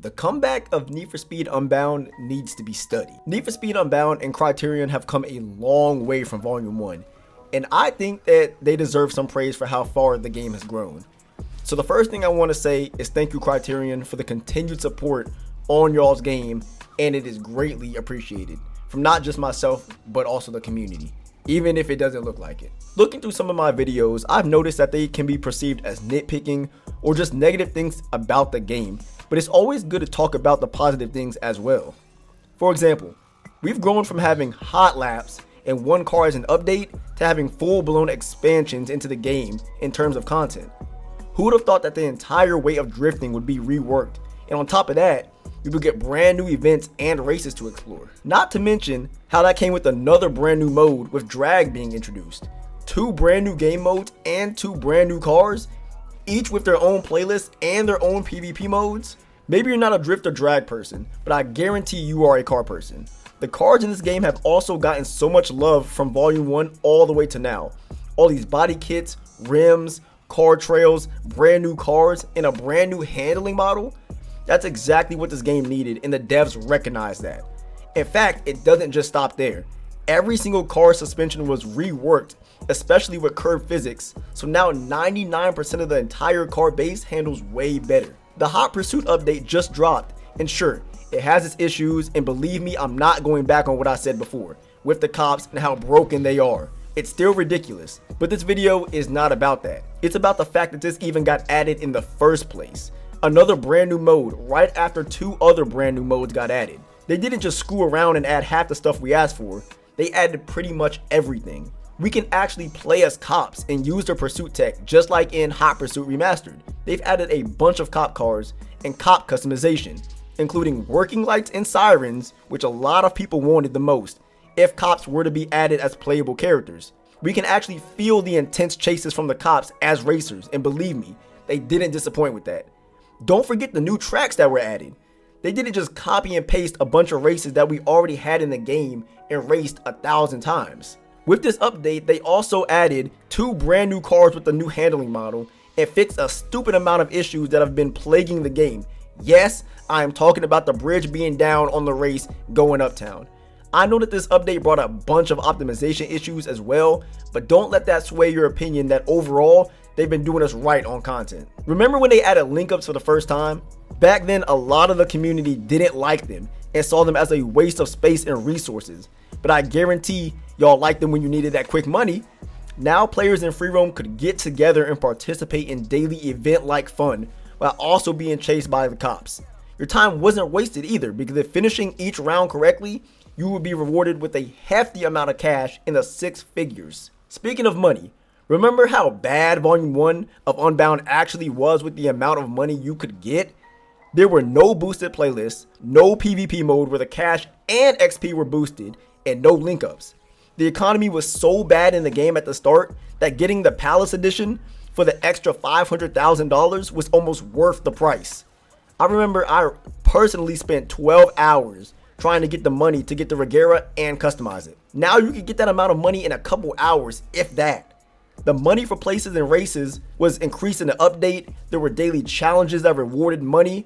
The comeback of Need for Speed Unbound needs to be studied. Need for Speed Unbound and Criterion have come a long way from Volume 1, and I think that they deserve some praise for how far the game has grown. So the first thing I want to say is thank you, Criterion, for the continued support on y'all's game, and it is greatly appreciated from not just myself, but also the community, even if it doesn't look like it. Looking through some of my videos, I've noticed that they can be perceived as nitpicking or just negative things about the game, but it's always good to talk about the positive things as well. For example, we've grown from having hot laps and one car as an update to having full-blown expansions into the game in terms of content. Who would have thought that the entire way of drifting would be reworked, and on top of that, you would get brand new events and races to explore. Not to mention how that came with another brand new mode with drag being introduced. 2 brand new game modes and 2 brand new cars, each with their own playlists and their own PvP modes. Maybe you're not a drift or drag person, but I guarantee you are a car person. The cars in this game have also gotten so much love from Volume 1 all the way to now. All these body kits, rims, car trails, brand new cars, and a brand new handling model. That's exactly what this game needed, and the devs recognize that. In fact, it doesn't just stop there. Every single car suspension was reworked, especially with curved physics, so now 99% of the entire car base handles way better. The Hot Pursuit update just dropped, and sure, it has its issues, and believe me, I'm not going back on what I said before, with the cops and how broken they are. It's still ridiculous, but this video is not about that. It's about the fact that this even got added in the first place. Another brand new mode right after 2 other brand new modes got added. They didn't just screw around and add half the stuff we asked for, they added pretty much everything. We can actually play as cops and use their pursuit tech just like in Hot Pursuit Remastered. They've added a bunch of cop cars and cop customization, including working lights and sirens, which a lot of people wanted the most, if cops were to be added as playable characters. We can actually feel the intense chases from the cops as racers, and believe me, they didn't disappoint with that. Don't forget the new tracks that were added. They didn't just copy and paste a bunch of races that we already had in the game and raced 1,000 times. With this update, they also added 2 brand new cars with the new handling model and fixed a stupid amount of issues that have been plaguing the game. Yes, I am talking about the bridge being down on the race going uptown. I know that this update brought a bunch of optimization issues as well, but don't let that sway your opinion that overall, they've been doing us right on content. Remember when they added link ups for the first time? Back then, a lot of the community didn't like them and saw them as a waste of space and resources, but I guarantee y'all liked them when you needed that quick money. Now players in free roam could get together and participate in daily event-like fun while also being chased by the cops. Your time wasn't wasted either, because if finishing each round correctly, you would be rewarded with a hefty amount of cash in the 6 figures. Speaking of money, remember how bad Volume 1 of Unbound actually was with the amount of money you could get? There were no boosted playlists, no PvP mode where the cash and XP were boosted, and no link ups. The economy was so bad in the game at the start that getting the Palace Edition for the extra $500,000 was almost worth the price. I remember I personally spent 12 hours trying to get the money to get the Regera and customize it. Now you can get that amount of money in a couple hours, if that. The money for places and races was increased in the update. There were daily challenges that rewarded money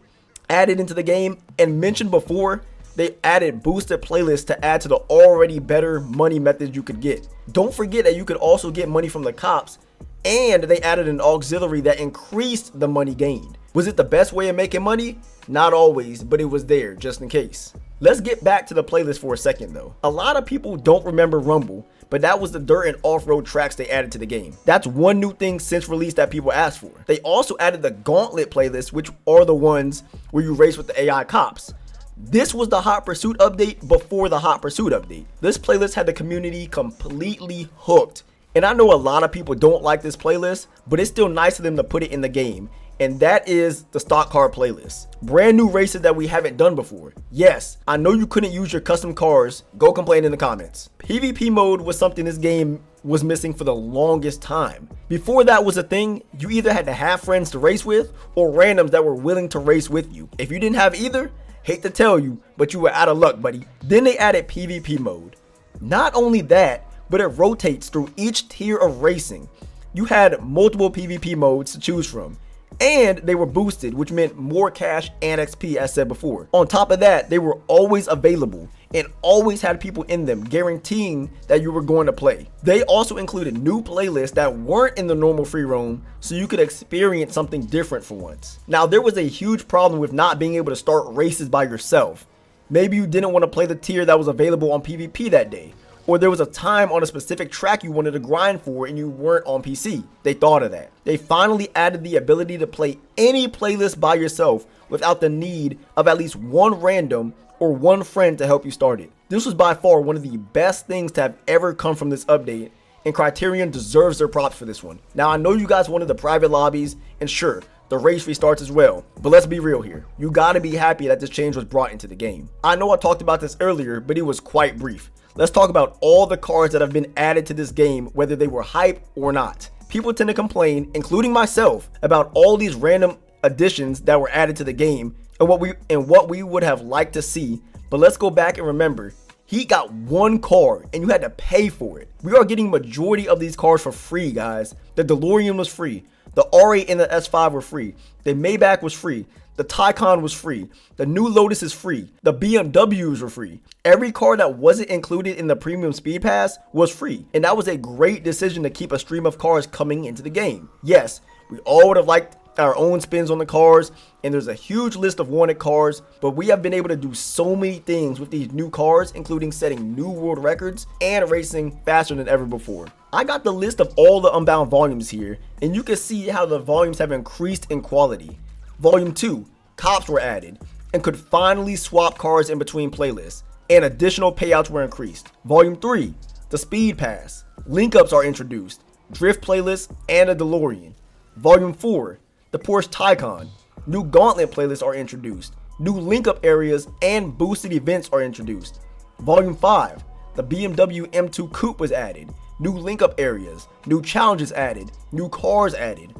added into the game, and mentioned before, they added boosted playlists to add to the already better money methods you could get. Don't forget that you could also get money from the cops, and they added an auxiliary that increased the money gained. Was it the best way of making money? Not always, but it was there just in case. Let's get back to the playlist for a second though. A lot of people don't remember Rumble, but that was the dirt and off-road tracks they added to the game. That's one new thing since release that people asked for. They also added the Gauntlet playlist, which are the ones where you race with the AI cops. This was the Hot Pursuit update before the Hot Pursuit update. This playlist had the community completely hooked. And I know a lot of people don't like this playlist, but it's still nice of them to put it in the game. And that is the stock car playlist. Brand new races that we haven't done before. Yes, I know you couldn't use your custom cars. Go complain in the comments. PvP mode was something this game was missing for the longest time. Before that was a thing, you either had to have friends to race with or randoms that were willing to race with you. If you didn't have either, hate to tell you, but you were out of luck, buddy. Then they added PvP mode. Not only that, but it rotates through each tier of racing. You had multiple PvP modes to choose from. And they were boosted, which meant more cash and XP, as said before. On top of that, they were always available and always had people in them, guaranteeing that you were going to play. They also included new playlists that weren't in the normal free roam, so you could experience something different for once. Now, there was a huge problem with not being able to start races by yourself. Maybe you didn't want to play the tier that was available on PvP that day, or there was a time on a specific track you wanted to grind for and you weren't on PC. They thought of that. They finally added the ability to play any playlist by yourself without the need of at least one random or one friend to help you start it. This was by far one of the best things to have ever come from this update, and Criterion deserves their props for this one. Now, I know you guys wanted the private lobbies, and sure, the race restarts as well, but let's be real here. You gotta be happy that this change was brought into the game. I know I talked about this earlier, but it was quite brief. Let's talk about all the cars that have been added to this game, whether they were hype or not. People tend to complain, including myself, about all these random additions that were added to the game and what we would have liked to see. But let's go back and remember, he got one car and you had to pay for it. We are getting majority of these cars for free, guys. The DeLorean was free. The R8 and the S5 were free. The Maybach was free. The Taycan was free. The new Lotus is free. The BMWs were free. Every car that wasn't included in the premium speed pass was free. And that was a great decision to keep a stream of cars coming into the game. Yes, we all would have liked our own spins on the cars, and there's a huge list of wanted cars, but we have been able to do so many things with these new cars, including setting new world records and racing faster than ever before. I got the list of all the Unbound volumes here, and you can see how the volumes have increased in quality. Volume 2, cops were added and could finally swap cars in between playlists, and additional payouts were increased. Volume 3, the speed pass, link ups are introduced, drift playlists, and a DeLorean. Volume 4, the Porsche Taycan, new gauntlet playlists are introduced, new link up areas and boosted events are introduced. Volume 5, the BMW M2 Coupe was added, new link up areas, new challenges added, new cars added.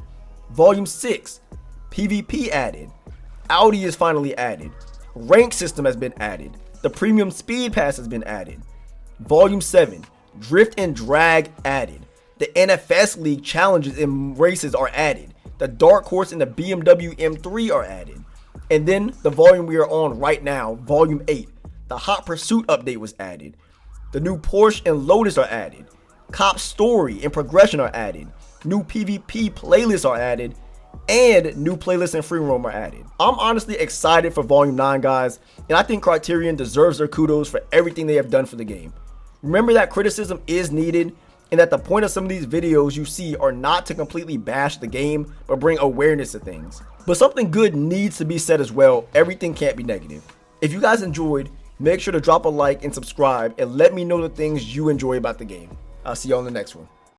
Volume 6, PvP added, Audi is finally added, rank system has been added, the premium speed pass has been added. Volume 7, drift and drag added, the NFS League challenges and races are added, the Dark Horse and the BMW M3 are added. And then the volume we are on right now, Volume 8, the Hot Pursuit update was added. The new Porsche and Lotus are added. Cop Story and Progression are added. New PvP playlists are added. And new playlists and free roam are added. I'm honestly excited for Volume 9, guys. And I think Criterion deserves their kudos for everything they have done for the game. Remember that criticism is needed, and that the point of some of these videos you see are not to completely bash the game, but bring awareness to things. But something good needs to be said as well. Everything can't be negative. If you guys enjoyed, make sure to drop a like and subscribe, and let me know the things you enjoy about the game. I'll see you on the next one.